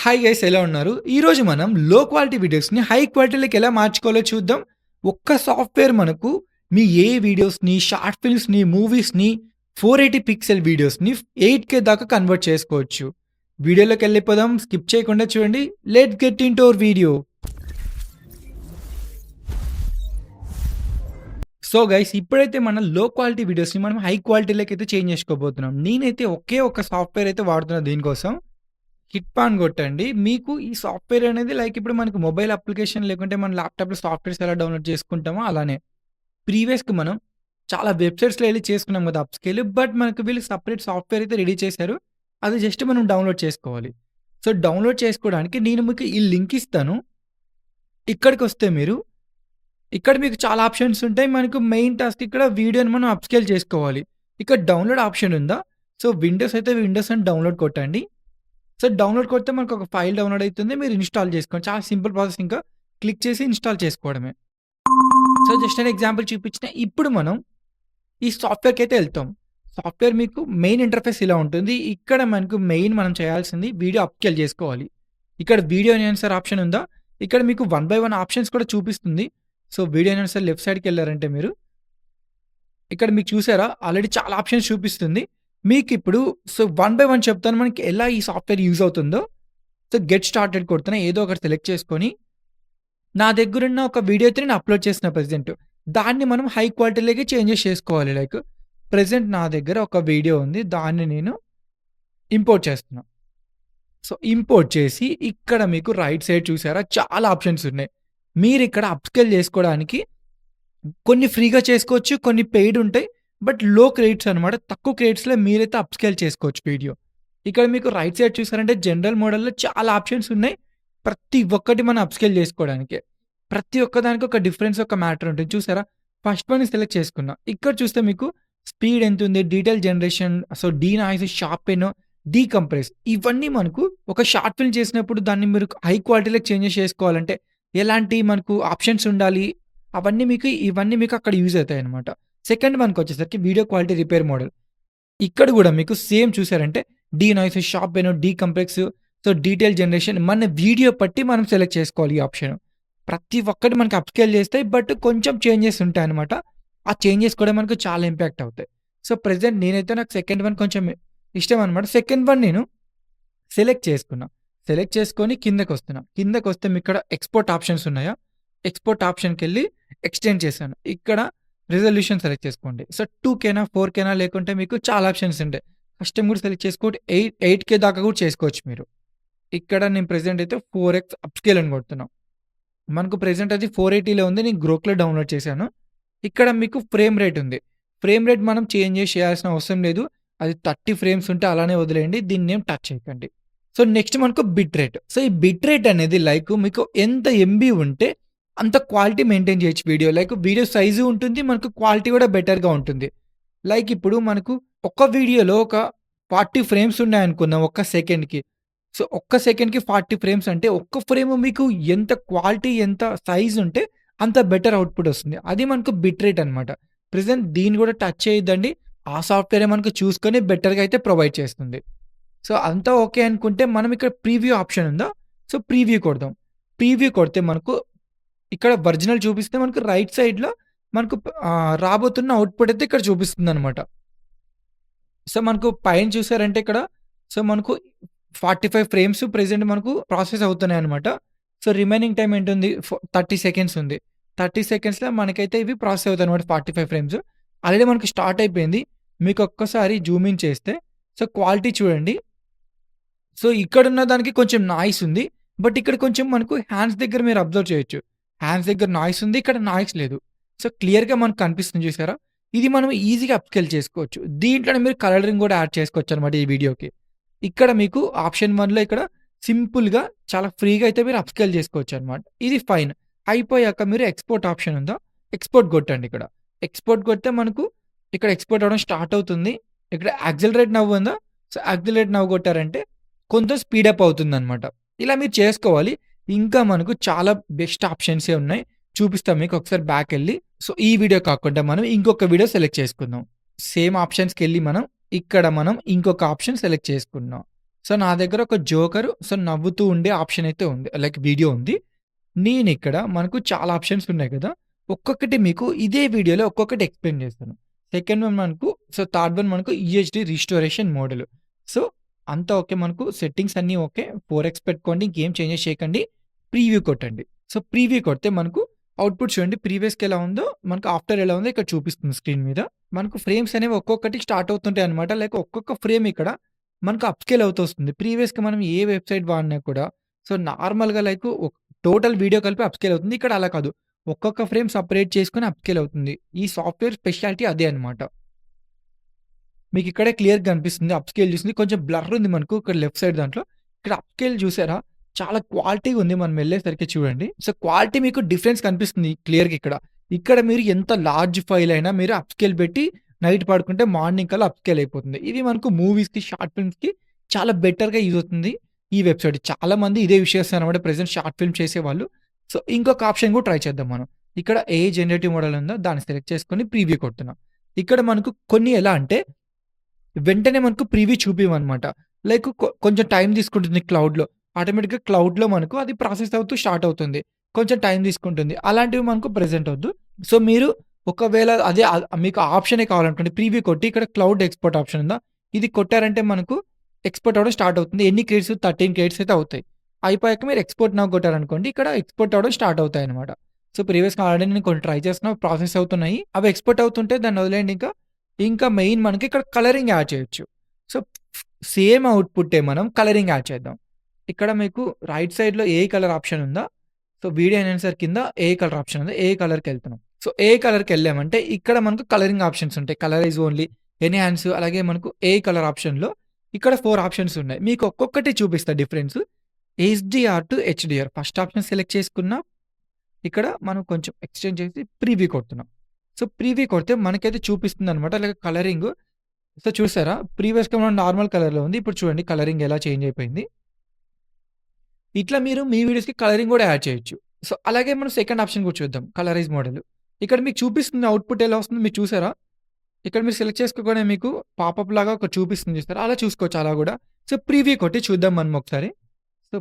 Hi guys ఎలా ఉన్నారు? ఈరోజు మనం లో క్వాలిటీ వీడియోస్‌ని హై క్వాలిటీలోకి ఎలా మార్చుకోవాలో చూద్దాం. ఒక్క సాఫ్ట్‌వేర్ మనకు మీ ఏ వీడియోస్‌ని, షార్ట్ ఫిల్మ్స్‌ని, మూవీస్‌ని 480 పిక్సెల్ వీడియోస్‌ని 8K దాకా కన్వర్ట్ చేసుకోవచ్చు. వీడియోలోకెళ్ళిపోదాం. స్కిప్ చేయకుండా చూడండి. Let's get into hour video. So guys ఇప్పుడైతే మనం లో క్వాలిటీ వీడియోస్‌ని మనం హై క్వాలిటీలోకైతే చేంజ్ చేసుకోబోతున్నాం. నేనైతే ఒకే ఒక్క సాఫ్ట్‌వేర్ అయితే వాడుతున్నా దీనికోసం. హిట్ పాన్ కొట్టండి. మీకు ఈ సాఫ్ట్‌వేర్ అనేది లైక్ ఇప్పుడు మనకు మొబైల్ అప్లికేషన్ లేకుంటే మన ల్యాప్‌టాప్‌లో సాఫ్ట్‌వేర్స్ ఎలా డౌన్‌లోడ్ చేసుకుంటామో అలానే. ప్రీవియస్‌గా మనం చాలా వెబ్‌సైట్స్‌లో ఎళ్లి చేసుకున్నాం కదా! అప్‌స్కేల్. బట్ మనకు వీళ్ళు సెపరేట్ సాఫ్ట్‌వేర్ అయితే రెడీ చేశారు. అది జస్ట్ మనం డౌన్‌లోడ్ చేసుకోవాలి. సో, డౌన్‌లోడ్ చేసుకోవడానికి నేను మీకు ఈ లింక్ ఇస్తాను. ఇక్కడికొస్తే మీరు ఇక్కడ మీకు చాలా ఆప్షన్స్ ఉంటాయి. మనకు మెయిన్ టాస్క్ ఇక్కడ వీడియోని మనం అప్‌స్కేల్ చేసుకోవాలి. ఇక్కడ డౌన్‌లోడ్ ఆప్షన్ ఉందా? సో, విండోస్ అయితే విండోస్ అని డౌన్‌లోడ్ కొట్టండి. సో, డౌన్‌లోడ్ కొడితే మనకొక ఫైల్ డౌన్‌లోడ్ అయితుంది. మీరు ఇన్‌స్టాల్ చేసుకోండి. చాలా సింపుల్ ప్రాసెస్ ఇంకా. క్లిక్ చేసి ఇన్‌స్టాల్ చేసుకోవడమే. సో, జస్ట్ నేను ఎగ్జాంపుల్ చూపించిన. ఇప్పుడు మనం ఈ సాఫ్ట్‌వేర్‌కైతే ఎళ్తాం. సాఫ్ట్‌వేర్ మీకు మెయిన్ ఇంటర్‌ఫేస్ ఇలా ఉంటుంది. ఇక్కడ మనకు మెయిన్ మనం చేయాల్సింది వీడియో అప్‌స్కేల్ చేసుకోవాలి. ఇక్కడ వీడియో ఎన్హాన్సర్ ఆప్షన్ ఉందా? ఇక్కడ మీకు వన్ బై వన్ ఆప్షన్స్ కూడా చూపిస్తుంది. సో, వీడియో ఎన్హాన్సర్ లెఫ్ట్ సైడ్‌కెళ్లారంటే మీరు ఇక్కడ మీకు చూసారా? ఆల్రెడీ చాలా ఆప్షన్స్ చూపిస్తుంది. మీకిప్పుడు సో, వన్ బై వన్ చెప్తాను మనకి ఎలా ఈ సాఫ్ట్‌వేర్ యూజ్ అవుతుందో. సో, గెట్ స్టార్టెడ్ కొడుతున్నా. ఏదో ఒకటి సెలెక్ట్ చేసుకొని, నా దగ్గరున్న ఒక వీడియో అయితే నేను అప్‌లోడ్ చేసిన ప్రెజెంట్. దాన్ని మనం హై క్వాలిటీలోకి చేంజెస్ చేసుకోవాలి. లైక్ ప్రెజెంట్ నా దగ్గర ఒక వీడియో ఉంది. దాన్ని నేను ఇంపోర్ట్ చేస్తున్నా. సో, ఇంపోర్ట్ చేసి ఇక్కడ మీకు రైట్ సైడ్ చూసారా? చాలా ఆప్షన్స్ ఉన్నాయి. మీరిక్కడ అప్‌స్కేల్ చేసుకోవడానికి కొన్ని ఫ్రీగా చేసుకోవచ్చు. కొన్ని పెయిడ్ ఉంటాయి. బట్ లో క్రెడిట్స్ అనమాట. తక్కువ క్రెడిట్స్‌లో మీరైతే అప్‌స్కేల్ చేసుకోవచ్చు వీడియో. ఇక్కడ మీకు రైట్ సైడ్ చూసారంటే జనరల్ మోడల్‌లో చాలా ఆప్షన్స్ ఉన్నాయి. ప్రతి ఒక్కటి మనం అప్‌స్కేల్ చేసుకోవడానికే. ప్రతి ఒక్కదానికి ఒక డిఫరెన్స్ ఒక మ్యాటర్ ఉంటుంది. చూసారా? ఫస్ట్ వన్ సెలెక్ట్ చేసుకున్నా. ఇక్కడ చూస్తే మీకు స్పీడ్ ఎంతుంది, detail generation, so denoise, sharpen, decompress ఇవన్నీ మనకు ఒక షార్ట్ ఫిల్మ్ చేసినప్పుడు దాన్ని మీరు హై క్వాలిటీలోకి చేంజెస్ చేసుకోవాలంటే ఎలాంటి మనకు ఆప్షన్స్ ఉండాలి ఇవన్నీ మీకు అక్కడ యూజ్ అవుతాయన్నమాట. సెకండ్ వన్‌కొచ్చేసరికి వీడియో క్వాలిటీ రిపేర్ మోడల్. ఇక్కడ గూడా మీకు సేమ్ చూసారంటే denoise, sharpen, decompress, so detail generation మన వీడియో పట్టి మనం సెలెక్ట్ చేసుకోవాలి ఈ ఆప్షన్. ప్రతి ఒక్కటి మనకి అప్‌స్కేల్ చేస్తాయి. బట్ కొంచెం చేంజెస్ ఉంటాయన్నమాట. ఆ చేంజెస్ కూడా మనకు చాలా ఇంపాక్ట్ అవుతాయి. సో, ప్రెజెంట్ నేనైతే నాకు సెకండ్ వన్ కొంచెం ఇష్టం అనమాట. సెకండ్ వన్ నేను సెలెక్ట్ చేసుకున్నా. సెలెక్ట్ చేసుకొని కిందకొస్తున్నా. కిందకొస్తే మీకిక్కడ ఎక్స్‌పోర్ట్ ఆప్షన్స్ ఉన్నాయా? ఎక్స్‌పోర్ట్ ఆప్షన్‌కెళ్ళి ఎక్స్‌టెండ్ చేశాను. ఇక్కడ రిజల్యూషన్ సెలెక్ట్ చేసుకోండి. సో, 2కేనా, 4కేనా లేకుంటే మీకు చాలా ఆప్షన్స్ ఉంటాయి. కస్టమ్ కూడా సెలెక్ట్ చేసుకోండి. 8కే దాకా కూడా చేసుకోవచ్చు మీరు. ఇక్కడ నేను ప్రెజెంట్ అయితే 4ఎక్స్ అప్‌స్కేల్ అని కొడుతున్నా. మనకు ప్రెజెంట్ అది 480లో ఉంది. నేను గ్రోక్‌లో డౌన్‌లోడ్ చేశాను. ఇక్కడ మీకు ఫ్రేమ్ రేట్ ఉంది. ఫ్రేమ్ రేట్ మనం చేయాల్సిన అవసరం లేదు. అది 30 ఫ్రేమ్స్ ఉంటే అలానే వదిలేయండి. దీన్నేం టచ్ చేయకండి. సో, నెక్స్ట్ మనకు బిట్ రేట్. సో, ఈ బిట్ రేట్ అనేది లైక్ మీకు ఎంత ఎంబీ ఉంటే అంత క్వాలిటీ మెయింటైన్ చేయొచ్చు వీడియో. లైక్ వీడియో సైజు ఉంటుంది. మనకు క్వాలిటీ కూడా బెటర్‌గా ఉంటుంది. లైక్ ఇప్పుడు మనకు ఒక్క వీడియోలో ఒక 40 ఫ్రేమ్స్ ఉన్నాయనుకుందాం ఒక్క సెకండ్‌కి. సో, ఒక్క సెకండ్‌కి 40 ఫ్రేమ్స్ అంటే ఒక్క ఫ్రేమ్ మీకు ఎంత క్వాలిటీ, ఎంత సైజ్ ఉంటే అంత బెటర్ అవుట్‌పుట్ వస్తుంది. అది మనకు బిట్ రేట్ అనమాట. ప్రెజెంట్ దీన్ని కూడా టచ్ చేయొద్దండి. ఆ సాఫ్ట్‌వేరే మనకు చూసుకొని బెటర్‌గా అయితే ప్రొవైడ్ చేస్తుంది. సో, అంతా ఓకే అనుకుంటే మనం ఇక్కడ ప్రివ్యూ ఆప్షన్ ఉందా? సో, ప్రివ్యూ కొడదాం. ప్రివ్యూ కొడితే మనకు ఇక్కడ ఒరిజినల్ చూపిస్తే మనకు రైట్ సైడ్‌లో మనకు రాబోతున్న అవుట్‌పుట్ అయితే ఇక్కడ చూపిస్తుందనమాట. సో, మనకు పైన చూసారంటే ఇక్కడ సో, మనకు 45 ఫ్రేమ్స్ ప్రెజెంట్ మనకు ప్రాసెస్ అవుతున్నాయన్నమాట. సో, రిమైనింగ్ టైమ్ ఏంటుంది? 30 సెకండ్స్ ఉంది. 30 సెకండ్స్‌లో మనకైతే ఇవి ప్రాసెస్ అవుతాయన్నమాట 45 ఫ్రేమ్స్. ఆల్రెడీ మనకు స్టార్ట్ అయిపోయింది. మీకు ఒక్కసారి జూమ్ ఇన్ చేస్తే సో, క్వాలిటీ చూడండి. సో, ఇక్కడున్న దానికి కొంచెం నాయిస్ ఉంది. బట్ ఇక్కడ కొంచెం మనకు హ్యాండ్స్ దగ్గర మీరు అబ్జర్వ్ చేయొచ్చు. హ్యాండ్స్ దగ్గర నాయిస్ ఉంది. ఇక్కడ నాయిస్ లేదు. సో, క్లియర్‌గా మనకు కనిపిస్తుంది చూసారా? ఇది మనం ఈజీగా అప్‌స్కేల్ చేసుకోవచ్చు. దీంట్లోనే మీరు కలరింగ్ కూడా యాడ్ చేసుకోవచ్చనమాట ఈ వీడియోకి. ఇక్కడ మీకు ఆప్షన్ 1లో ఇక్కడ సింపుల్‌గా చాలా ఫ్రీగా అయితే మీరు అప్‌స్కేల్ చేసుకోవచ్చనమాట. ఇది ఫైన్. అయిపోయాక మీరు ఎక్స్‌పోర్ట్ ఆప్షన్ ఉందా? ఎక్స్‌పోర్ట్ కొట్టండి ఇక్కడ. ఎక్స్‌పోర్ట్ కొడితే మనకు ఇక్కడ ఎక్స్‌పోర్ట్ అవ్వడం స్టార్ట్ అవుతుంది. ఇక్కడ యాక్సిలరేట్ నౌ ఉందా? సో, యాక్సిలరేట్ నౌ కొట్టారంటే కొంచెం స్పీడప్ అవుతుందనమాట. ఇలా మీరు చేసుకోవాలి. ఇంకా మనకు చాలా బెస్ట్ ఆప్షన్సే ఉన్నాయి. చూపిస్తాం మీకు ఒకసారి బ్యాకెళ్ళి. సో, ఈ వీడియో కాకుండా మనం ఇంకొక వీడియో సెలెక్ట్ చేసుకుందాం. సేమ్ ఆప్షన్స్‌కెళ్ళి మనం ఇక్కడ మనం ఇంకొక ఆప్షన్ సెలెక్ట్ చేసుకున్నాం. సో, నా దగ్గర ఒక జోకర్ నవ్వుతూ ఉండే ఆప్షన్ అయితే ఉంది. లైక్ వీడియో ఉంది. నేనిక్కడ మనకు చాలా ఆప్షన్స్ ఉన్నాయి కదా! ఒక్కొక్కటి మీకు ఇదే వీడియోలో ఒక్కొక్కటి ఎక్స్‌ప్లెయిన్ చేస్తాను. సెకండ్ వన్ మనకు థర్డ్ వన్ మనకు ఈహెచ్‌డీ రిస్టోరేషన్ మోడల్. సో, అంతా ఓకే. మనకు సెట్టింగ్స్ అన్నీ ఓకే. 4ఎక్స్ పెట్టుకోండి. ఇంకేం చేంజెస్ చేయకండి. ప్రీవ్యూ కొట్టండి. సో, ప్రీవ్యూ కొడితే మనకు అవుట్‌పుట్ చూడండి. ప్రీవియస్‌కి ఎలా ఉందో, మనకు ఆఫ్టర్ ఎలా ఉందో ఇక్కడ చూపిస్తుంది స్క్రీన్ మీద. మనకు ఫ్రేమ్స్ అనేవి ఒక్కొక్కటి స్టార్ట్ అవుతుంటాయన్నమాట. లైక్ ఒక్కొక్క ఫ్రేమ్ ఇక్కడ మనకు అప్‌స్కేల్ అవుతూ వస్తుంది. ప్రీవియస్‌గా మనం ఏ వెబ్‌సైట్ వాడినా కూడా నార్మల్‌గా లైక్ టోటల్ వీడియో కలిపి అప్‌స్కేల్ అవుతుంది. ఇక్కడ అలా కాదు. ఒక్కొక్క ఫ్రేమ్ సెపరేట్ చేసుకొని అప్‌స్కేల్ అవుతుంది. ఈ సాఫ్ట్‌వేర్ స్పెషాలిటీ అదే అన్నమాట. మీకిక్కడే క్లియర్‌గా కనిపిస్తుంది. అప్‌స్కేల్ చూసింది. కొంచెం బ్లర్ ఉంది మనకు ఇక్కడ లెఫ్ట్ సైడ్ దాంట్లో. ఇక్కడ అప్‌స్కేల్ చూసారా? చాలా క్వాలిటీగా ఉంది. మనం వెళ్ళేసరికి చూడండి. క్వాలిటీ మీకు డిఫరెన్స్ కనిపిస్తుంది క్లియర్‌గా ఇక్కడ. ఇక్కడ మీరు ఎంత లార్జ్ ఫైల్ అయినా మీరు అప్‌స్కేల్ పెట్టి నైట్ పడుకుంటే మార్నింగ్ కల్లా అప్‌స్కేల్ అయిపోతుంది. ఇది మనకు మూవీస్‌కి, షార్ట్ ఫిల్మ్స్‌కి చాలా బెటర్‌గా యూజ్ అవుతుంది ఈ వెబ్‌సైట్. చాలామంది ఇదే యూజ్ చేస్తున్నారన్నమాట ప్రెజెంట్ షార్ట్ ఫిల్మ్ చేసేవాళ్ళు. ఇంకొక ఆప్షన్ కూడా ట్రై చేద్దాం మనం. ఇక్కడ ఏ జనరేటివ్ మోడల్ ఉందో దాన్ని సెలెక్ట్ చేసుకొని ప్రీవ్యూ కొడుతున్నాం. ఇక్కడ మనకు కొన్ని ఎలా అంటే వెంటనే మనకు ప్రివ్యూ చూపియవనమాట. లైక్ కొంచెం టైం తీసుకుంటుంది క్లౌడ్‌లో. ఆటోమేటిక్‌గా క్లౌడ్‌లో మనకు అది ప్రాసెస్ అవుతూ స్టార్ట్ అవుతుంది. కొంచెం టైం తీసుకుంటుంది. అలాంటివి మనకు ప్రెజెంట్ వద్దు. మీరు ఒకవేళ అదే మీకు ఆప్షనే కావాలనుకోండి ప్రివ్యూ కొట్టి ఇక్కడ క్లౌడ్ ఎక్స్‌పోర్ట్ ఆప్షన్ ఉందా? ఇది కొట్టారంటే మనకు ఎక్స్‌పోర్ట్ అవ్వడం స్టార్ట్ అవుతుంది. ఎన్ని క్రెడిట్స్ 13 క్రెడిట్స్ అయితే అవుతాయి. అయిపోయాక మీరు ఎక్స్‌పోర్ట్ నౌ కొట్టారనుకోండి ఇక్కడ ఎక్స్‌పోర్ట్ అవ్వడం స్టార్ట్ అవుతాయన్నమాట. ప్రీవియస్‌గా ఆల్రెడీ నేను కొన్ని ట్రై చేస్తున్నా ప్రాసెస్ అవుతున్నాయి. అవి ఎక్స్‌పోర్ట్ అవుతుంటే దాన్ని వదిలేయండి ఇంకా. ఇంకా మెయిన్ మనకి ఇక్కడ కలరింగ్ యాడ్ చేయొచ్చు. సో, సేమ్ అవుట్‌పుట్టే మనం కలరింగ్ యాడ్ చేద్దాం. ఇక్కడ మీకు రైట్ సైడ్‌లో ఏ కలర్ ఆప్షన్ ఉందా? వీడియో ఎన్హాన్సర్ కింద ఏ కలర్ ఆప్షన్ ఉందా? ఏ కలర్‌కెళ్తున్నాం. ఏ కలర్‌కెళ్ళామంటే ఇక్కడ మనకు కలరింగ్ ఆప్షన్స్ ఉంటాయి. కలరైజ్ ఓన్లీ, ఎన్హాన్స్ అలాగే మనకు ఏ కలర్ ఆప్షన్‌లో ఇక్కడ 4 ఆప్షన్స్ ఉన్నాయి. మీకు ఒక్కొక్కటి చూపిస్తా difference. HDR to HDR first option select చేసుకున్నా. ఇక్కడ మనం కొంచెం ఎక్స్‌టెండ్ చేసి ప్రివ్యూ కొడుతున్నాం. ప్రివ్యూ కొడితే మనకైతే చూపిస్తుందనమాట. Like colouring. చూసారా? ప్రీవియస్‌గా మనం నార్మల్ కలర్‌లో ఉంది. ఇప్పుడు చూడండి కలరింగ్ ఎలా చేంజ్ అయిపోయింది. ఇట్లా మీరు మీ వీడియోస్‌కి కలరింగ్ గూడా యాడ్ చేయొచ్చు. అలాగే మనం సెకండ్ ఆప్షన్ కూడా చూద్దాం. Colourise model. ఇక్కడ మీకు చూపిస్తుంది అవుట్‌పుట్ ఎలా వస్తుందో మీరు చూసారా? ఇక్కడ మీరు సెలెక్ట్ చేసుకోగానే మీకు పాపప్ లాగా ఒకటి చూపిస్తుంది చూసారా? అలా చూసుకోవచ్చు అలా గూడా. ప్రివ్యూ కొట్టి చూద్దాం మనం ఒకసారి.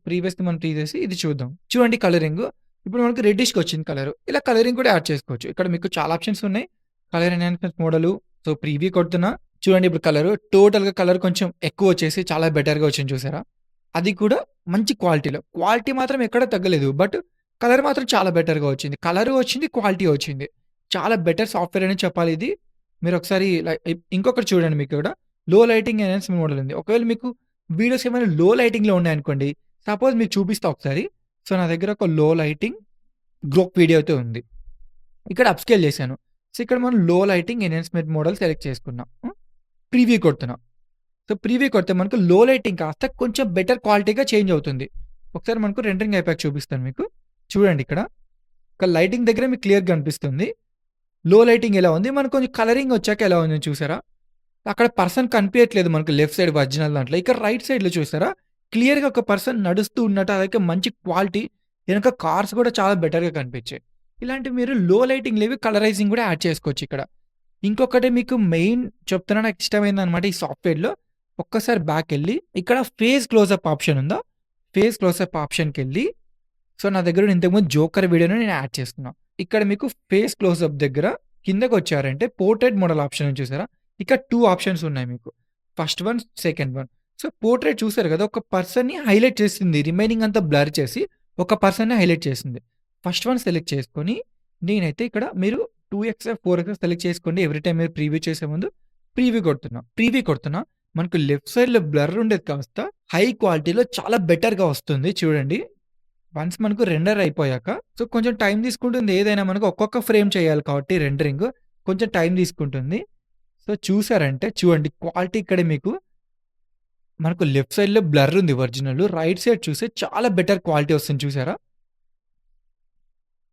ప్రీవియస్‌ది మనం తీసేసి ఇది చూద్దాం. చూడండి కలరింగు. ఇప్పుడు మనకు రెడ్డిష్‌కొచ్చింది కలరు. ఇలా కలరింగ్ కూడా యాడ్ చేసుకోవచ్చు. ఇక్కడ మీకు చాలా ఆప్షన్స్ ఉన్నాయి. Colour enhancement model. ప్రివ్యూ కొడుతున్నా. చూడండి ఇప్పుడు కలరు. టోటల్‌గా కలర్ కొంచెం ఎక్కువొచ్చేసి చాలా బెటర్‌గా వచ్చింది చూసారా? అది కూడా మంచి క్వాలిటీలో. క్వాలిటీ మాత్రం ఎక్కడ తగ్గలేదు. బట్ కలర్ మాత్రం చాలా బెటర్‌గా వచ్చింది. కలరు వచ్చింది, క్వాలిటీ వచ్చింది. చాలా బెటర్ సాఫ్ట్‌వేర్ అనే చెప్పాలి ఇది. మీరొకసారి ఇంకొకటి చూడండి మీకిక్కడ లో లైటింగ్ ఎన్హాన్స్‌మెంట్ మోడల్ ఉంది. ఒకవేళ మీకు వీడియోస్ ఏమైనా లో లైటింగ్‌లో ఉన్నాయనుకోండి. సపోజ్ మీకు చూపిస్తా ఒకసారి. నా దగ్గర ఒక లో లైటింగ్ గ్రోక్ వీడియో అయితే ఉంది. ఇక్కడ అప్‌స్కేల్ చేశాను. ఇక్కడ మనం లో లైటింగ్ ఎన్హాన్స్‌మెంట్ మోడల్ సెలెక్ట్ చేసుకున్నాం. ప్రివ్యూ కొడుతున్నా. ప్రివ్యూ కొడితే మనకు లో లైటింగ్ కాస్త కొంచెం బెటర్ క్వాలిటీగా చేంజ్ అవుతుంది. ఒకసారి మనకు రెండరింగ్ అయిపోయాక చూపిస్తాను మీకు. చూడండి ఇక్కడ. ఇక్కడ లైటింగ్ దగ్గర మీకు క్లియర్‌గా కనిపిస్తుంది. లో లైటింగ్ ఎలా ఉంది, మనకు కొంచెం కలరింగ్ వచ్చాక ఎలా ఉందో చూసారా? అక్కడ పర్సన్ కనిపియట్లేదు మనకు లెఫ్ట్ సైడ్ ఒరిజినల్ దాంట్లో. ఇక్కడ రైట్ సైడ్‌లో చూసారా? క్లియర్‌గా ఒక పర్సన్ నడుస్తూ ఉన్నట్టు అలాగే మంచి క్వాలిటీ. వెనక కార్స్ కూడా చాలా బెటర్‌గా కనిపించాయి. ఇలాంటివి మీరు లో లైటింగ్ లేవి కలరైజింగ్ కూడా యాడ్ చేసుకోవచ్చు ఇక్కడ. ఇంకొకటి మీకు మెయిన్ చెప్తున్నా నాకు ఇష్టమైందనమాట ఈ సాఫ్ట్‌వేర్‌లో. ఒక్కసారి బ్యాకెళ్ళి ఇక్కడ ఫేస్ క్లోజప్ ఆప్షన్ ఉందా? ఫేస్ క్లోజప్ ఆప్షన్‌కెళ్ళి నా దగ్గర ఇంతకుముందు జోకర్ వీడియోని నేను యాడ్ చేస్తున్నా. ఇక్కడ మీకు ఫేస్ క్లోజప్ దగ్గర కిందకొచ్చారంటే పోర్ట్రైట్ మోడల్ ఆప్షన్ ఉంది చూసారా? ఇక్కడ 2 ఆప్షన్స్ ఉన్నాయి మీకు. First one, second one. Portrait చూసారు కదా! ఒక పర్సన్‌ని హైలైట్ చేసింది. రిమైనింగ్ అంతా బ్లర్ చేసి ఒక పర్సన్‌ని హైలైట్ చేసింది. ఫస్ట్ వన్ సెలెక్ట్ చేసుకొని నేనైతే ఇక్కడ మీరు 2ఎక్స్, 4ఎక్స్ సెలెక్ట్ చేసుకోండి. ఎవ్రీ టైమ్ మీరు ప్రీవ్యూ చేసే ముందు ప్రీవ్యూ కొడుతున్నా. ప్రీవ్యూ కొడుతున్నా. మనకు లెఫ్ట్ సైడ్‌లో బ్లర్ ఉండేది కాస్త హై క్వాలిటీలో చాలా బెటర్‌గా వస్తుంది చూడండి. వన్స్ మనకు రెండర్ అయిపోయాక కొంచెం టైం తీసుకుంటుంది ఏదైనా మనకు ఒక్కొక్క ఫ్రేమ్ చేయాలి కాబట్టి రెండరింగ్ కొంచెం టైం తీసుకుంటుంది. చూసారంటే చూడండి క్వాలిటీ ఇక్కడ మీకు మనకు లెఫ్ట్ సైడ్‌లో బ్లర్ ఉంది ఒరిజినల్. రైట్ సైడ్ చూస్తే చాలా బెటర్ క్వాలిటీ వస్తుంది చూసారా?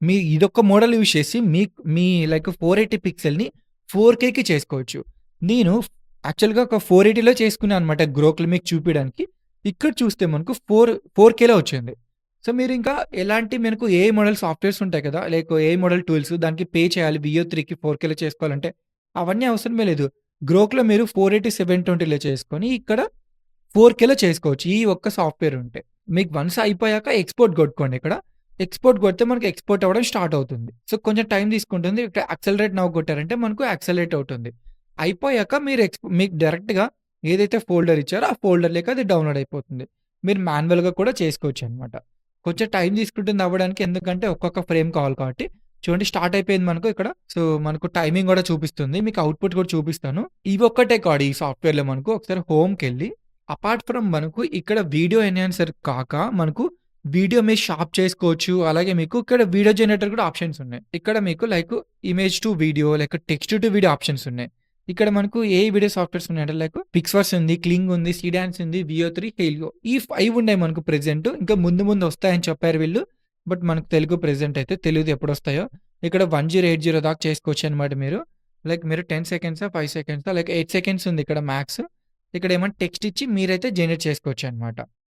మీ ఇదొక్క మోడల్ యూజ్ చేసి మీ లైక్ 480 పిక్సెల్‌ని 4కేకి చేసుకోవచ్చు. నేను యాక్చువల్‌గా ఒక 480లో చేసుకున్నాను అనమాట గ్రోక్‌లో మీకు చూపియడానికి. ఇక్కడ చూస్తే మనకు 4కేలో వచ్చింది. మీరింకా ఎలాంటి మనకు ఏఐ మోడల్ సాఫ్ట్‌వేర్స్ ఉంటాయి కదా! లైక్ ఏఐ మోడల్ టూల్స్ దానికి పే చేయాలి. వియో 3కి 4కేలో చేసుకోవాలంటే అవన్నీ అవసరమే లేదు. గ్రోక్‌లో మీరు 480, 720లో చేసుకొని ఇక్కడ 4Kలో చేసుకోవచ్చు. ఈ ఒక్క సాఫ్ట్‌వేర్ ఉంటే. మీకు వన్స్ అయిపోయాక ఎక్స్‌పోర్ట్ కొట్టుకోండి ఇక్కడ. ఎక్స్‌పోర్ట్ కొడితే మనకి ఎక్స్‌పోర్ట్ అవ్వడం స్టార్ట్ అవుతుంది. సో, కొంచెం టైం తీసుకుంటుంది. ఇక్కడ యాక్సెలరేట్ నౌ కొట్టారంటే మనకు యాక్సెలరేట్ అవుతుంది. అయిపోయాక మీరు మీకు డైరెక్ట్‌గా ఏదైతే ఫోల్డర్ ఇచ్చారో ఆ ఫోల్డర్‌లోకి అది డౌన్‌లోడ్ అయిపోతుంది. మీరు మాన్యువల్‌గా కూడా చేసుకోవచ్చనమాట. కొంచెం టైం తీసుకుంటుంది అవ్వడానికి ఎందుకంటే ఒక్కొక్క ఫ్రేమ్ కావాలి కాబట్టి. చూడండి స్టార్ట్ అయిపోయింది మనకు ఇక్కడ. సో, మనకు టైమింగ్ గూడా చూపిస్తుంది. మీకు అవుట్‌పుట్ కూడా చూపిస్తాను. ఇవొక్కటే కాదు ఈ సాఫ్ట్‌వేర్‌లో మనకు ఒకసారి హోమ్‌కెళ్ళి అపార్ట్ ఫ్రమ్ మనకు ఇక్కడ వీడియో ఎన్హాన్సర్ కాక మనకు వీడియో మీరు షార్ప్ చేసుకోవచ్చు. అలాగే మీకు ఇక్కడ వీడియో జనరేటర్ కూడా ఆప్షన్స్ ఉన్నాయి. ఇక్కడ మీకు like image to video like text to video options ఉన్నాయి. ఇక్కడ మనకు ఏ వీడియో సాఫ్ట్‌వేర్స్ ఉన్నాయంటే లైక్ పిక్స్‌వర్స్ ఉంది, క్లింగ్ ఉంది, సీడాన్స్ ఉంది, వియో3, హెలియో. ఈ 5 ఉన్నాయి మనకు ప్రెజెంట్. ఇంకా ముందు ముందు వస్తాయని చెప్పారు వీళ్ళు. బట్ మనకు తెలుగు ప్రెజెంట్ అయితే తెలీదు ఎప్పుడొస్తాయో. ఇక్కడ 1080 దాకా చేసుకోవచ్చనమాట మీరు. లైక్ మీరు 10 సెకండ్సా, 5 సెకండ్సా లైక్ 8 సెకండ్స్ ఉంది ఇక్కడ మ్యాక్స్. ఇక్కడేమన్నా టెక్స్ట్ ఇచ్చి మీరైతే జనరేట్ చేసుకోవచ్చనమాట.